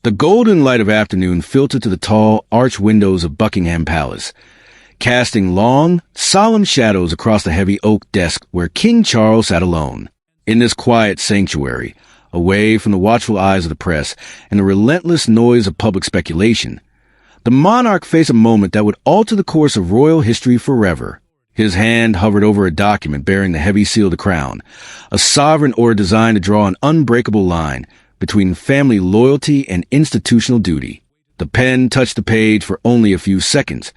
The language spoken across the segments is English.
The golden light of afternoon filtered to the tall, arched windows of Buckingham Palace, casting long, solemn shadows across the heavy oak desk where King Charles sat alone. In this quiet sanctuary, away from the watchful eyes of the press and the relentless noise of public speculation, the monarch faced a moment that would alter the course of royal history forever. His hand hovered over a document bearing the heavy seal of the crown, a sovereign order designed to draw an unbreakable line between family loyalty and institutional duty. The pen touched the page for only a few seconds,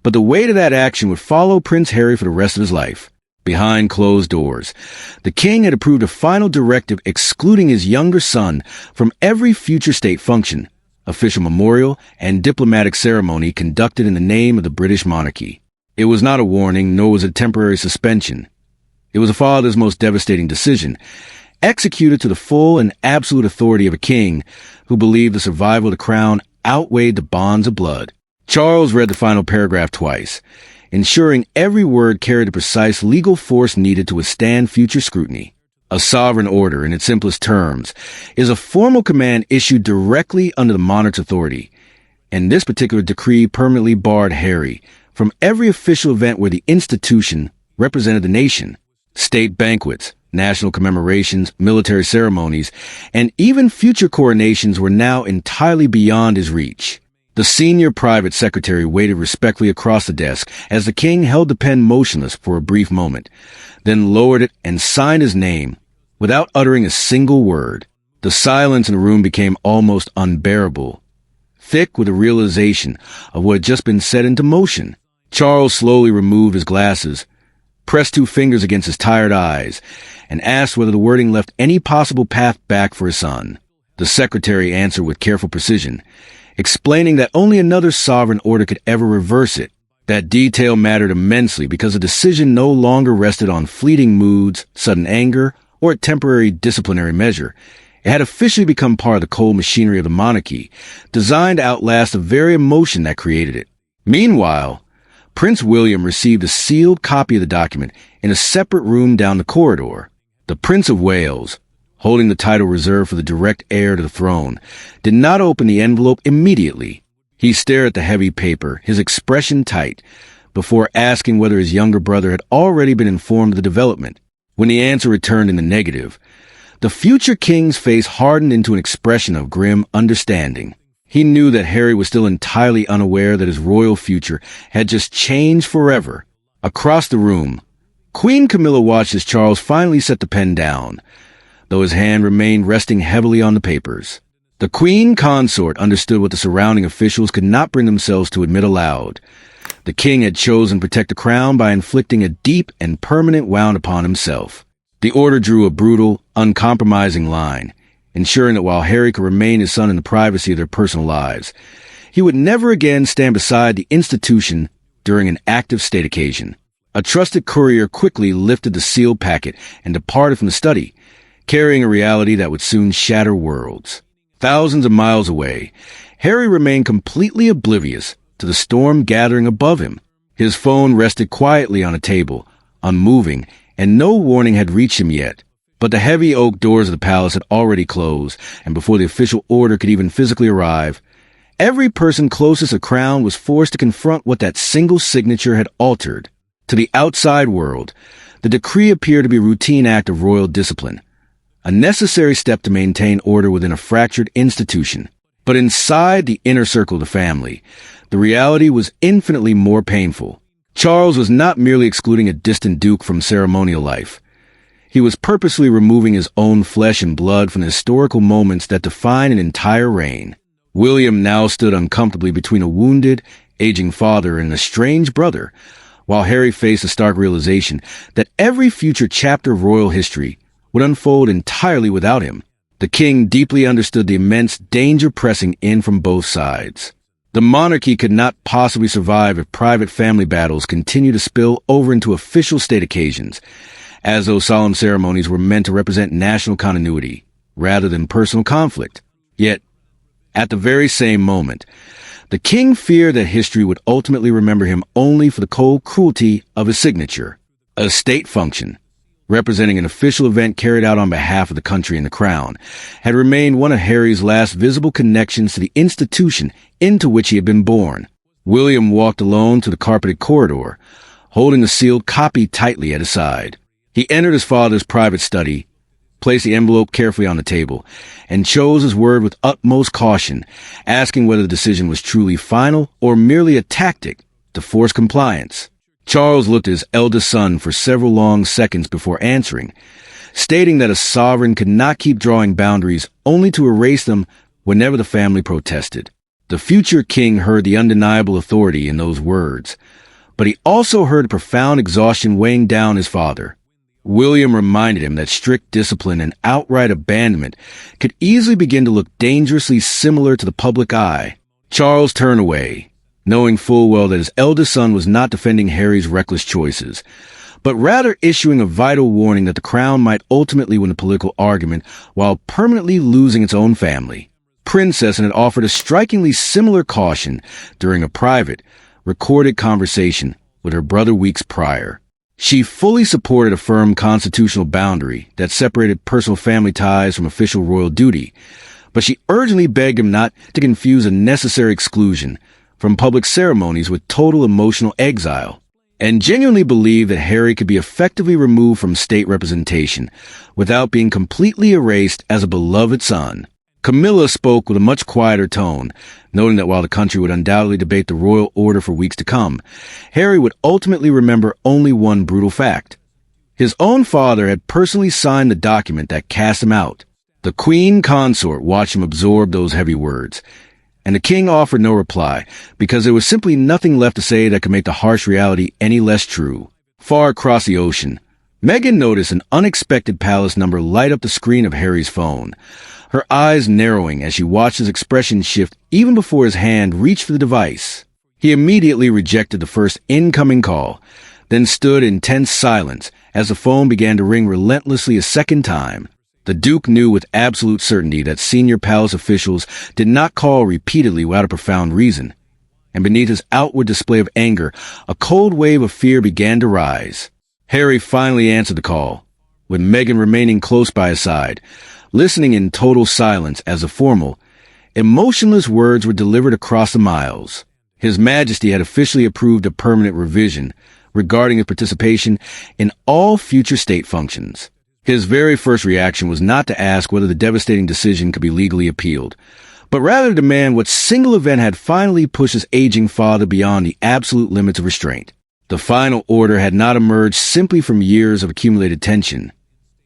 but the weight of that action would follow Prince Harry for the rest of his life. Behind closed doors, the king had approved a final directive excluding his younger son from every future state function, official memorial, and diplomatic ceremony conducted in the name of the British monarchy. It was not a warning, nor was it a temporary suspension. It was a father's most devastating decision, executed to the full and absolute authority of a king who believed the survival of the crown outweighed the bonds of blood. Charles read the final paragraph twice, ensuring every word carried the precise legal force needed to withstand future scrutiny. A sovereign order, in its simplest terms, is a formal command issued directly under the monarch's authority, and this particular decree permanently barred Harry from every official event where the institution represented the nation. State banquets, national commemorations, military ceremonies, and even future coronations were now entirely beyond his reach. The senior private secretary waited respectfully across the desk as the king held the pen motionless for a brief moment, then lowered it and signed his name without uttering a single word. The silence in the room became almost unbearable, thick with the realization of what had just been set into motion. Charles slowly removed his glasses, pressed two fingers against his tired eyes, and asked whether the wording left any possible path back for his son. The secretary answered with careful precision, explaining that only another sovereign order could ever reverse it. That detail mattered immensely because the decision no longer rested on fleeting moods, sudden anger, or a temporary disciplinary measure. It had officially become part of the cold machinery of the monarchy, designed to outlast the very emotion that created it. Meanwhile, Prince William received a sealed copy of the document in a separate room down the corridor. The Prince of Wales, holding the title reserved for the direct heir to the throne, did not open the envelope immediately. He stared at the heavy paper, his expression tight, before asking whether his younger brother had already been informed of the development. When the answer returned in the negative, the future king's face hardened into an expression of grim understanding. He knew that Harry was still entirely unaware that his royal future had just changed forever. Across the room, Queen Camilla watched as Charles finally set the pen down, though his hand remained resting heavily on the papers. The Queen Consort understood what the surrounding officials could not bring themselves to admit aloud. The king had chosen to protect the crown by inflicting a deep and permanent wound upon himself. The order drew a brutal, uncompromising line, ensuring that while Harry could remain his son in the privacy of their personal lives, he would never again stand beside the institution during an active state occasion. A trusted courier quickly lifted the sealed packet and departed from the study, carrying a reality that would soon shatter worlds. Thousands of miles away, Harry remained completely oblivious to the storm gathering above him. His phone rested quietly on a table, unmoving, and no warning had reached him yet. But the heavy oak doors of the palace had already closed, and before the official order could even physically arrive, every person closest to the crown was forced to confront what that single signature had altered. To the outside world, the decree appeared to be a routine act of royal discipline, a necessary step to maintain order within a fractured institution. But inside the inner circle of the family, the reality was infinitely more painful. Charles was not merely excluding a distant duke from ceremonial life. He was purposely removing his own flesh and blood from the historical moments that define an entire reign. William now stood uncomfortably between a wounded, aging father and an estranged brother, while Harry faced the stark realization that every future chapter of royal history would unfold entirely without him. The king deeply understood the immense danger pressing in from both sides. The monarchy could not possibly survive if private family battles continued to spill over into official state occasions, as those solemn ceremonies were meant to represent national continuity rather than personal conflict. Yet, at the very same moment, the king feared that history would ultimately remember him only for the cold cruelty of his signature. A state function, representing an official event carried out on behalf of the country and the crown, had remained one of Harry's last visible connections to the institution into which he had been born. William walked alone to the carpeted corridor, holding the sealed copy tightly at his side. He entered his father's private study, placed the envelope carefully on the table, and chose his word with utmost caution, asking whether the decision was truly final or merely a tactic to force compliance. Charles looked at his eldest son for several long seconds before answering, stating that a sovereign could not keep drawing boundaries only to erase them whenever the family protested. The future king heard the undeniable authority in those words, but he also heard a profound exhaustion weighing down his father. William reminded him that strict discipline and outright abandonment could easily begin to look dangerously similar to the public eye. Charles turned away, knowing full well that his eldest son was not defending Harry's reckless choices, but rather issuing a vital warning that the crown might ultimately win the political argument while permanently losing its own family. Princess had offered a strikingly similar caution during a private, recorded conversation with her brother weeks prior. She fully supported a firm constitutional boundary that separated personal family ties from official royal duty, but she urgently begged him not to confuse a necessary exclusion from public ceremonies with total emotional exile, and genuinely believed that Harry could be effectively removed from state representation without being completely erased as a beloved son. Camilla spoke with a much quieter tone, noting that while the country would undoubtedly debate the royal order for weeks to come, Harry would ultimately remember only one brutal fact. His own father had personally signed the document that cast him out. The queen consort watched him absorb those heavy words, and the king offered no reply, because there was simply nothing left to say that could make the harsh reality any less true. Far across the ocean, Meghan noticed an unexpected palace number light up the screen of Harry's phone, her eyes narrowing as she watched his expression shift even before his hand reached for the device. He immediately rejected the first incoming call, then stood in tense silence as the phone began to ring relentlessly a second time. The Duke knew with absolute certainty that senior palace officials did not call repeatedly without a profound reason, and beneath his outward display of anger, a cold wave of fear began to rise. Harry finally answered the call, with Meghan remaining close by his side, listening in total silence as the formal, emotionless words were delivered across the miles. His Majesty had officially approved a permanent revision regarding his participation in all future state functions. His very first reaction was not to ask whether the devastating decision could be legally appealed, but rather to demand what single event had finally pushed his aging father beyond the absolute limits of restraint. The final order had not emerged simply from years of accumulated tension.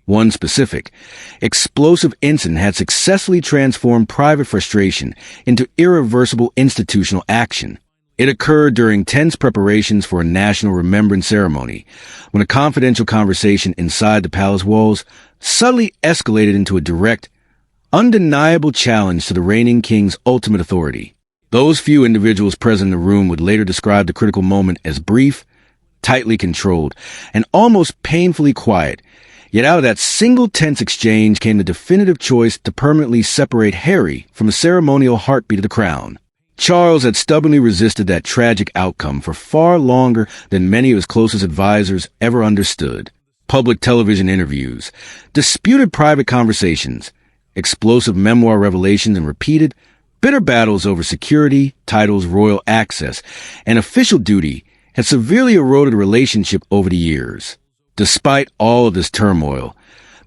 One specific, explosive incident had successfully transformed private frustration into irreversible institutional action. It occurred during tense preparations for a national remembrance ceremony, when a confidential conversation inside the palace walls suddenly escalated into a direct, undeniable challenge to the reigning king's ultimate authority. Those few individuals present in the room would later describe the critical moment as brief, tightly controlled, and almost painfully quiet. Yet out of that single tense exchange came the definitive choice to permanently separate Harry from the ceremonial heartbeat of the crown. Charles had stubbornly resisted that tragic outcome for far longer than many of his closest advisors ever understood. Public television interviews, disputed private conversations, explosive memoir revelations, and repeated, bitter battles over security, titles, royal access, and official duty had severely eroded a relationship over the years. Despite all of this turmoil,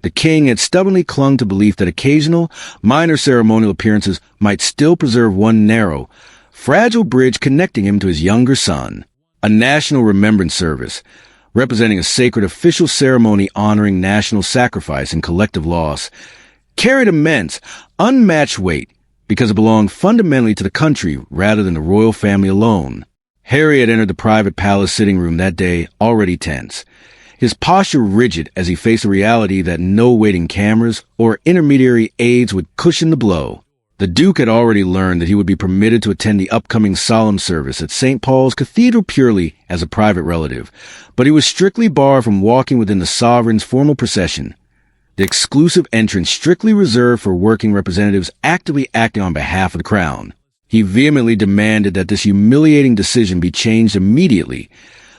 the king had stubbornly clung to belief that occasional, minor ceremonial appearances might still preserve one narrow, fragile bridge connecting him to his younger son. A national remembrance service, representing a sacred official ceremony honoring national sacrifice and collective loss, carried immense, unmatched weight because it belonged fundamentally to the country rather than the royal family alone. Harry had entered the private palace sitting room that day already tense, his posture rigid as he faced the reality that no waiting cameras or intermediary aides would cushion the blow. The Duke had already learned that he would be permitted to attend the upcoming solemn service at St. Paul's Cathedral purely as a private relative, but he was strictly barred from walking within the sovereign's formal procession, the exclusive entrance strictly reserved for working representatives actively acting on behalf of the crown. He vehemently demanded that this humiliating decision be changed immediately,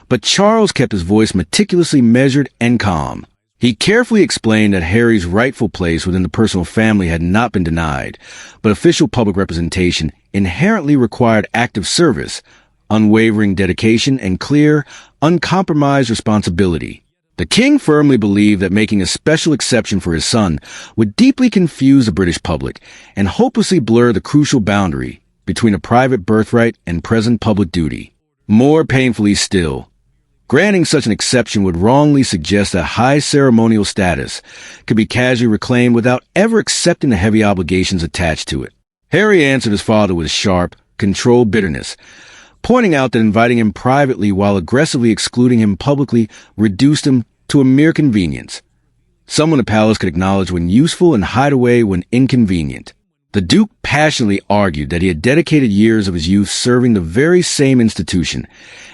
but Charles kept his voice meticulously measured and calm. He carefully explained that Harry's rightful place within the personal family had not been denied, but official public representation inherently required active service, unwavering dedication, and clear, uncompromised responsibility. The king firmly believed that making a special exception for his son would deeply confuse the British public and hopelessly blur the crucial boundary between a private birthright and present public duty. More painfully still, granting such an exception would wrongly suggest that high ceremonial status could be casually reclaimed without ever accepting the heavy obligations attached to it. Harry answered his father with sharp, controlled bitterness, pointing out that inviting him privately while aggressively excluding him publicly reduced him to a mere convenience. Someone the palace could acknowledge when useful and hide away when inconvenient. The Duke passionately argued that he had dedicated years of his youth serving the very same institution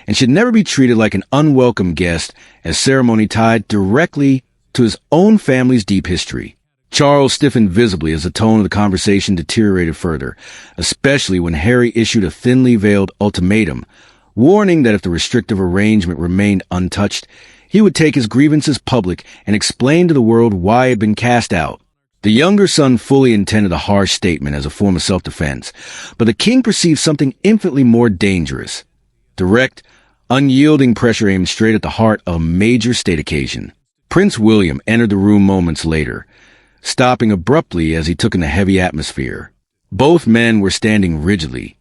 and should never be treated like an unwelcome guest, as ceremony tied directly to his own family's deep history. Charles stiffened visibly as the tone of the conversation deteriorated further, especially when Harry issued a thinly veiled ultimatum, warning that if the restrictive arrangement remained untouched, he would take his grievances public and explain to the world why he had been cast out. The younger son fully intended a harsh statement as a form of self-defense, but the king perceived something infinitely more dangerous. Direct, unyielding pressure aimed straight at the heart of a major state occasion. Prince William entered the room moments later, stopping abruptly as he took in the heavy atmosphere. Both men were standing rigidly,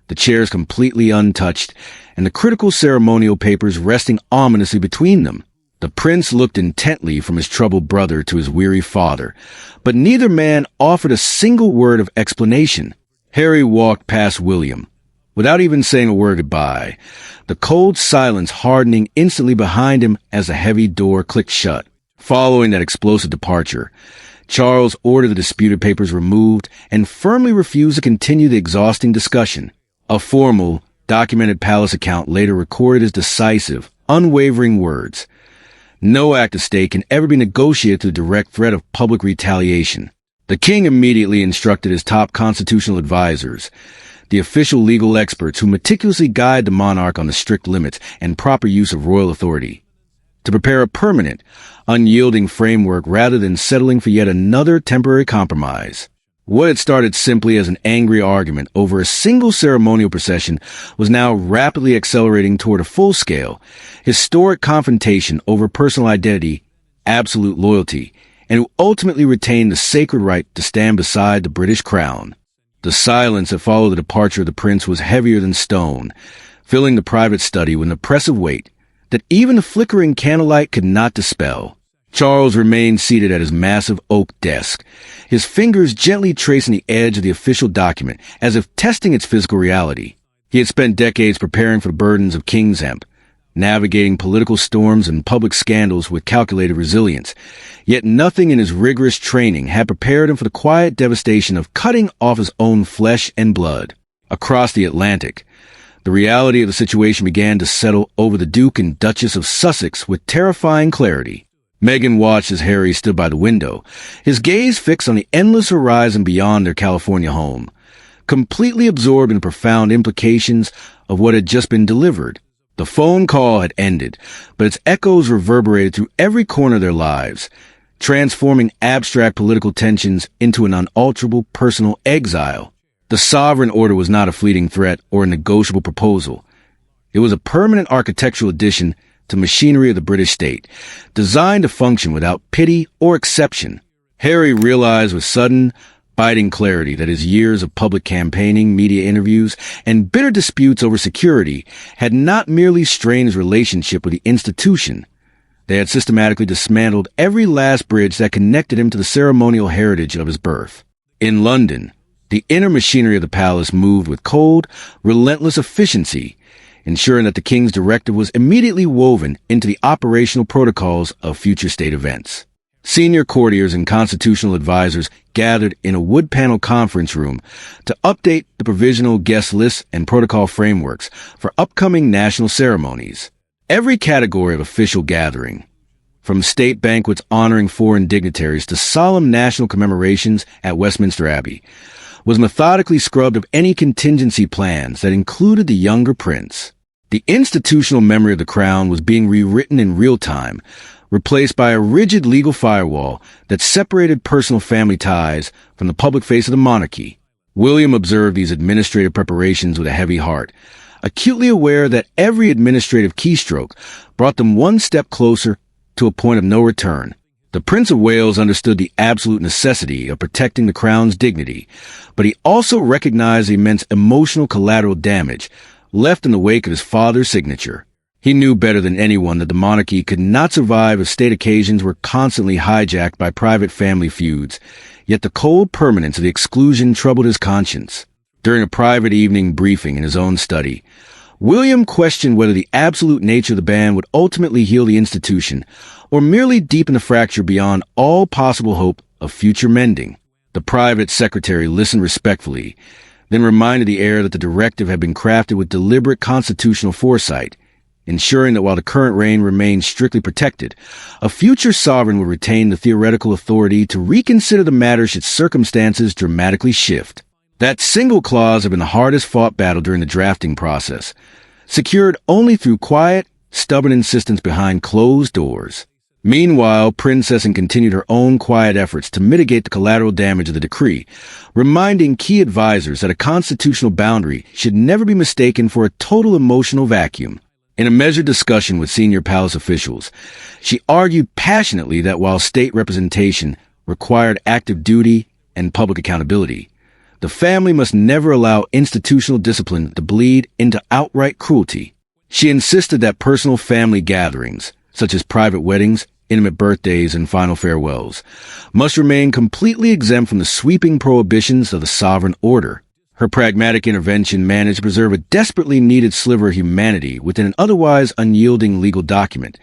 the chairs completely untouched, and the critical ceremonial papers resting ominously between them. The prince looked intently from his troubled brother to his weary father, but neither man offered a single word of explanation. Harry walked past William, without even saying a word goodbye, the cold silence hardening instantly behind him as the heavy door clicked shut. Following that explosive departure, Charles ordered the disputed papers removed and firmly refused to continue the exhausting discussion. A formal, documented palace account later recorded his decisive, unwavering words. No act of state can ever be negotiated through direct threat of public retaliation. The king immediately instructed his top constitutional advisors, the official legal experts who meticulously guide the monarch on the strict limits and proper use of royal authority, to prepare a permanent, unyielding framework rather than settling for yet another temporary compromise. What had started simply as an angry argument over a single ceremonial procession was now rapidly accelerating toward a full-scale, historic confrontation over personal identity, absolute loyalty, and who ultimately retained the sacred right to stand beside the British crown. The silence that followed the departure of the prince was heavier than stone, filling the private study with an oppressive weight that even the flickering candlelight could not dispel. Charles remained seated at his massive oak desk, his fingers gently tracing the edge of the official document as if testing its physical reality. He had spent decades preparing for the burdens of King's Hemp, navigating political storms and public scandals with calculated resilience, yet nothing in his rigorous training had prepared him for the quiet devastation of cutting off his own flesh and blood. Across the Atlantic, the reality of the situation began to settle over the Duke and Duchess of Sussex with terrifying clarity. Meghan watched as Harry stood by the window, his gaze fixed on the endless horizon beyond their California home, completely absorbed in the profound implications of what had just been delivered. The phone call had ended, but its echoes reverberated through every corner of their lives, transforming abstract political tensions into an unalterable personal exile. The sovereign order was not a fleeting threat or a negotiable proposal. It was a permanent architectural addition to machinery of the British state, designed to function without pity or exception. Harry realized with sudden, biting clarity that his years of public campaigning, media interviews, and bitter disputes over security had not merely strained his relationship with the institution. They had systematically dismantled every last bridge that connected him to the ceremonial heritage of his birth. In London, the inner machinery of the palace moved with cold, relentless efficiency, ensuring that the king's directive was immediately woven into the operational protocols of future state events. Senior courtiers and constitutional advisors gathered in a wood-panel conference room to update the provisional guest lists and protocol frameworks for upcoming national ceremonies. Every category of official gathering, from state banquets honoring foreign dignitaries to solemn national commemorations at Westminster Abbey, was methodically scrubbed of any contingency plans that included the younger prince. The institutional memory of the crown was being rewritten in real time, replaced by a rigid legal firewall that separated personal family ties from the public face of the monarchy. William observed these administrative preparations with a heavy heart, acutely aware that every administrative keystroke brought them one step closer to a point of no return. The Prince of Wales understood the absolute necessity of protecting the crown's dignity, but he also recognized the immense emotional collateral damage left in the wake of his father's signature. He knew better than anyone that the monarchy could not survive if state occasions were constantly hijacked by private family feuds, yet the cold permanence of the exclusion troubled his conscience. During a private evening briefing in his own study, William questioned whether the absolute nature of the ban would ultimately heal the institution or merely deepen the fracture beyond all possible hope of future mending. The private secretary listened respectfully, then reminded the heir that the directive had been crafted with deliberate constitutional foresight, ensuring that while the current reign remained strictly protected, a future sovereign would retain the theoretical authority to reconsider the matter should circumstances dramatically shift. That single clause had been the hardest-fought battle during the drafting process, secured only through quiet, stubborn insistence behind closed doors. Meanwhile, Princess Anne continued her own quiet efforts to mitigate the collateral damage of the decree, reminding key advisors that a constitutional boundary should never be mistaken for a total emotional vacuum. In a measured discussion with senior palace officials, she argued passionately that while state representation required active duty and public accountability, the family must never allow institutional discipline to bleed into outright cruelty. She insisted that personal family gatherings, such as private weddings, intimate birthdays, and final farewells, must remain completely exempt from the sweeping prohibitions of the sovereign order. Her pragmatic intervention managed to preserve a desperately needed sliver of humanity within an otherwise unyielding legal document,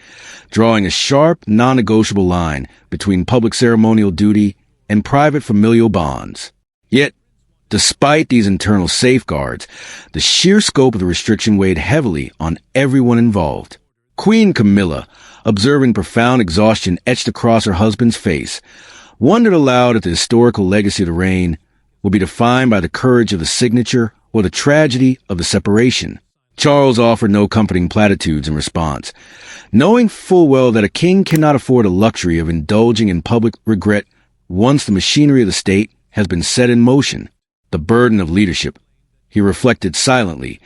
drawing a sharp, non-negotiable line between public ceremonial duty and private familial bonds. Yet, despite these internal safeguards, the sheer scope of the restriction weighed heavily on everyone involved. Queen Camilla, observing profound exhaustion etched across her husband's face, wondered aloud if the historical legacy of the reign would be defined by the courage of the signature or the tragedy of the separation. Charles offered no comforting platitudes in response, knowing full well that a king cannot afford the luxury of indulging in public regret once the machinery of the state has been set in motion. The burden of leadership, he reflected silently,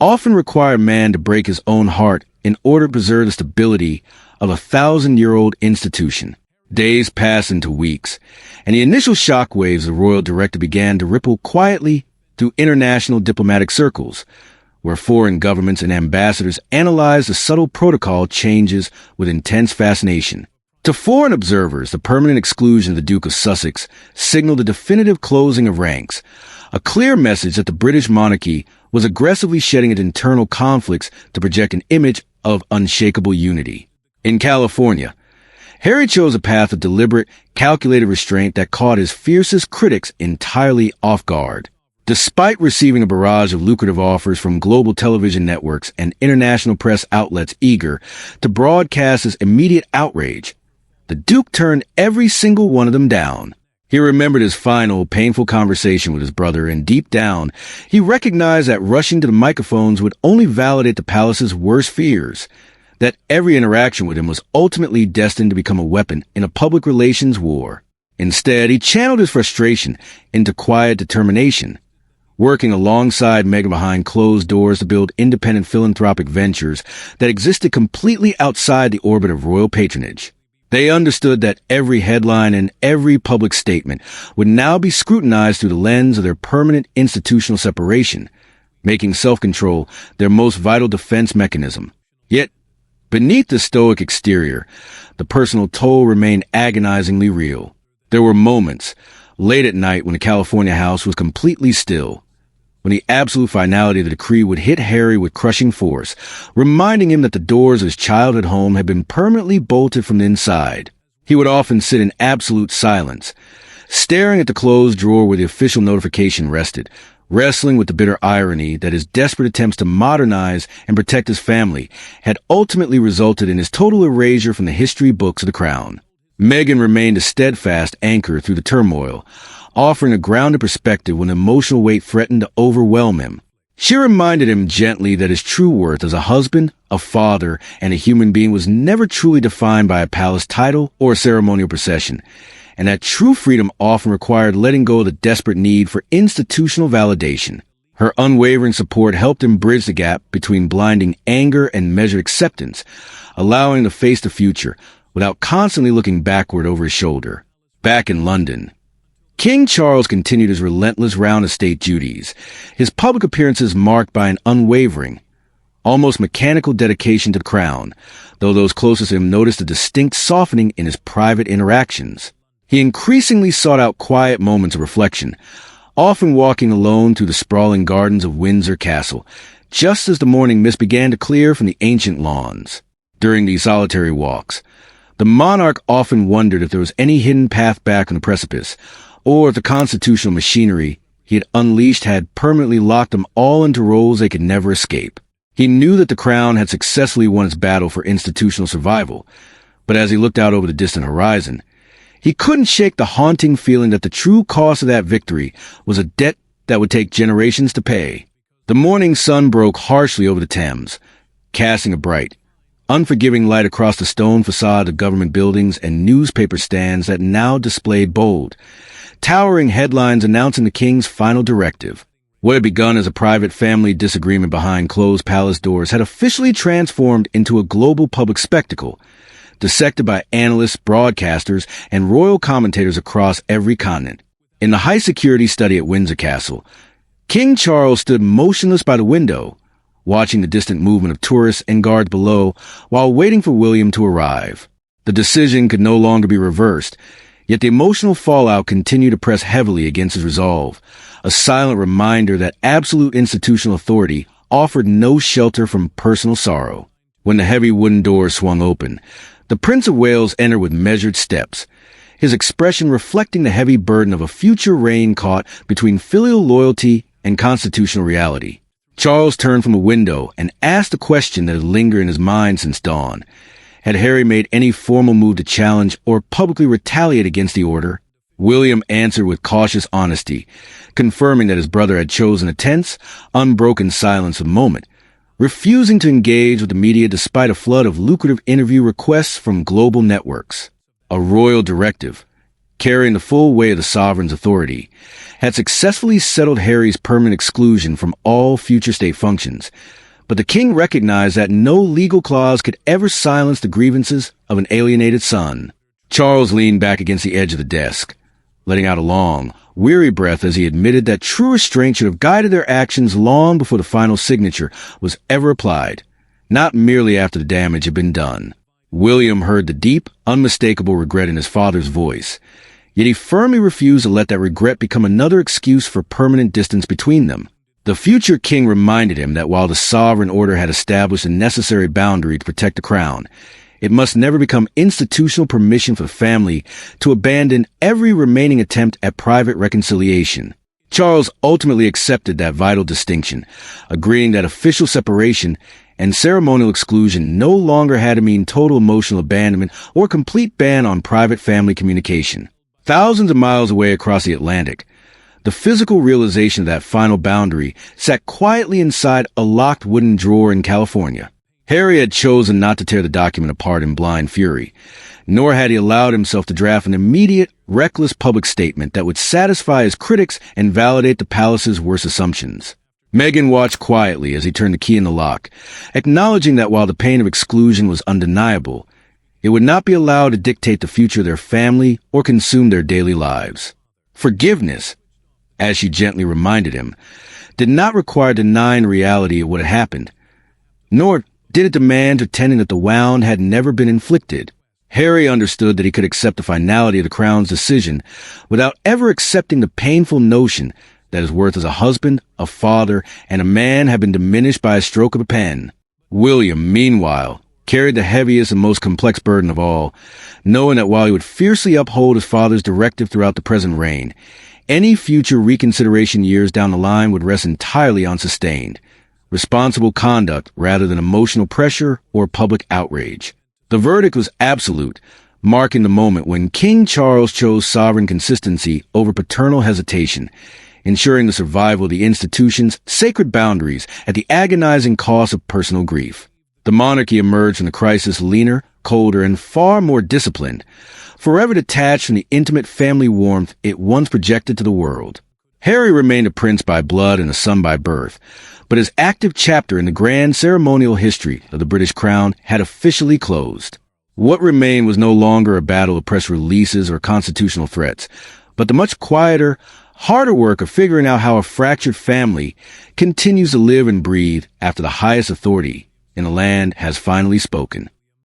often required man to break his own heart in order to preserve the stability of a 1,000-year-old institution. Days passed into weeks, and the initial shockwaves of the royal directive began to ripple quietly through international diplomatic circles, where foreign governments and ambassadors analyzed the subtle protocol changes with intense fascination. To foreign observers, the permanent exclusion of the Duke of Sussex signaled a definitive closing of ranks, a clear message that the British monarchy was aggressively shedding its internal conflicts to project an image of unshakable unity. In California, Harry chose a path of deliberate, calculated restraint that caught his fiercest critics entirely off guard. Despite receiving a barrage of lucrative offers from global television networks and international press outlets eager to broadcast his immediate outrage, the Duke turned every single one of them down. He remembered his final, painful conversation with his brother, and deep down, he recognized that rushing to the microphones would only validate the palace's worst fears, that every interaction with him was ultimately destined to become a weapon in a public relations war. Instead, he channeled his frustration into quiet determination, working alongside Meghan behind closed doors to build independent philanthropic ventures that existed completely outside the orbit of royal patronage. They understood that every headline and every public statement would now be scrutinized through the lens of their permanent institutional separation, making self-control their most vital defense mechanism. Yet, beneath the stoic exterior, the personal toll remained agonizingly real. There were moments, late at night when the California house was completely still, when the absolute finality of the decree would hit Harry with crushing force, reminding him that the doors of his childhood home had been permanently bolted from the inside. He would often sit in absolute silence, staring at the closed drawer where the official notification rested, wrestling with the bitter irony that his desperate attempts to modernize and protect his family had ultimately resulted in his total erasure from the history books of the crown. Meghan remained a steadfast anchor through the turmoil, offering a grounded perspective when emotional weight threatened to overwhelm him. She reminded him gently that his true worth as a husband, a father, and a human being was never truly defined by a palace title or a ceremonial procession, and that true freedom often required letting go of the desperate need for institutional validation. Her unwavering support helped him bridge the gap between blinding anger and measured acceptance, allowing him to face the future without constantly looking backward over his shoulder. Back in London, King Charles continued his relentless round of state duties, his public appearances marked by an unwavering, almost mechanical dedication to the crown, though those closest to him noticed a distinct softening in his private interactions. He increasingly sought out quiet moments of reflection, often walking alone through the sprawling gardens of Windsor Castle, just as the morning mist began to clear from the ancient lawns. During these solitary walks, the monarch often wondered if there was any hidden path back on the precipice, or if the constitutional machinery he had unleashed had permanently locked them all into roles they could never escape. He knew that the crown had successfully won its battle for institutional survival, but as he looked out over the distant horizon, he couldn't shake the haunting feeling that the true cost of that victory was a debt that would take generations to pay. The morning sun broke harshly over the Thames, casting a bright, unforgiving light across the stone facade of government buildings and newspaper stands that now displayed bold, towering headlines announcing the king's final directive. What had begun as a private family disagreement behind closed palace doors had officially transformed into a global public spectacle, dissected by analysts, broadcasters, and royal commentators across every continent. In the high-security study at Windsor Castle, King Charles stood motionless by the window, watching the distant movement of tourists and guards below while waiting for William to arrive. The decision could no longer be reversed, yet the emotional fallout continued to press heavily against his resolve, a silent reminder that absolute institutional authority offered no shelter from personal sorrow. When the heavy wooden doors swung open, the Prince of Wales entered with measured steps, his expression reflecting the heavy burden of a future reign caught between filial loyalty and constitutional reality. Charles turned from a window and asked a question that had lingered in his mind since dawn. Had Harry made any formal move to challenge or publicly retaliate against the order? William answered with cautious honesty, confirming that his brother had chosen a tense, unbroken silence of the moment, refusing to engage with the media despite a flood of lucrative interview requests from global networks. A royal directive, carrying the full weight of the sovereign's authority, had successfully settled Harry's permanent exclusion from all future state functions, but the king recognized that no legal clause could ever silence the grievances of an alienated son. Charles leaned back against the edge of the desk, letting out a long, weary breath as he admitted that true restraint should have guided their actions long before the final signature was ever applied, not merely after the damage had been done. William heard the deep, unmistakable regret in his father's voice, yet he firmly refused to let that regret become another excuse for permanent distance between them. The future king reminded him that while the sovereign order had established a necessary boundary to protect the crown, it must never become institutional permission for the family to abandon every remaining attempt at private reconciliation. Charles ultimately accepted that vital distinction, agreeing that official separation and ceremonial exclusion no longer had to mean total emotional abandonment or complete ban on private family communication. Thousands of miles away across the Atlantic, the physical realization of that final boundary sat quietly inside a locked wooden drawer in California. Harry had chosen not to tear the document apart in blind fury, nor had he allowed himself to draft an immediate, reckless public statement that would satisfy his critics and validate the palace's worst assumptions. Meghan watched quietly as he turned the key in the lock, acknowledging that while the pain of exclusion was undeniable, it would not be allowed to dictate the future of their family or consume their daily lives. Forgiveness, as she gently reminded him, did not require denying the reality of what had happened, nor did it demand pretending that the wound had never been inflicted. Harry understood that he could accept the finality of the crown's decision without ever accepting the painful notion that his worth as a husband, a father, and a man had been diminished by a stroke of a pen. William, meanwhile, carried the heaviest and most complex burden of all, knowing that while he would fiercely uphold his father's directive throughout the present reign, any future reconsideration years down the line would rest entirely on sustained, responsible conduct rather than emotional pressure or public outrage. The verdict was absolute, marking the moment when King Charles chose sovereign consistency over paternal hesitation, ensuring the survival of the institution's sacred boundaries at the agonizing cost of personal grief. The monarchy emerged from the crisis leaner, colder, and far more disciplined, forever detached from the intimate family warmth it once projected to the world. Harry remained a prince by blood and a son by birth, but his active chapter in the grand ceremonial history of the British crown had officially closed. What remained was no longer a battle of press releases or constitutional threats, but the much quieter, harder work of figuring out how a fractured family continues to live and breathe after the highest authority in the land has finally spoken.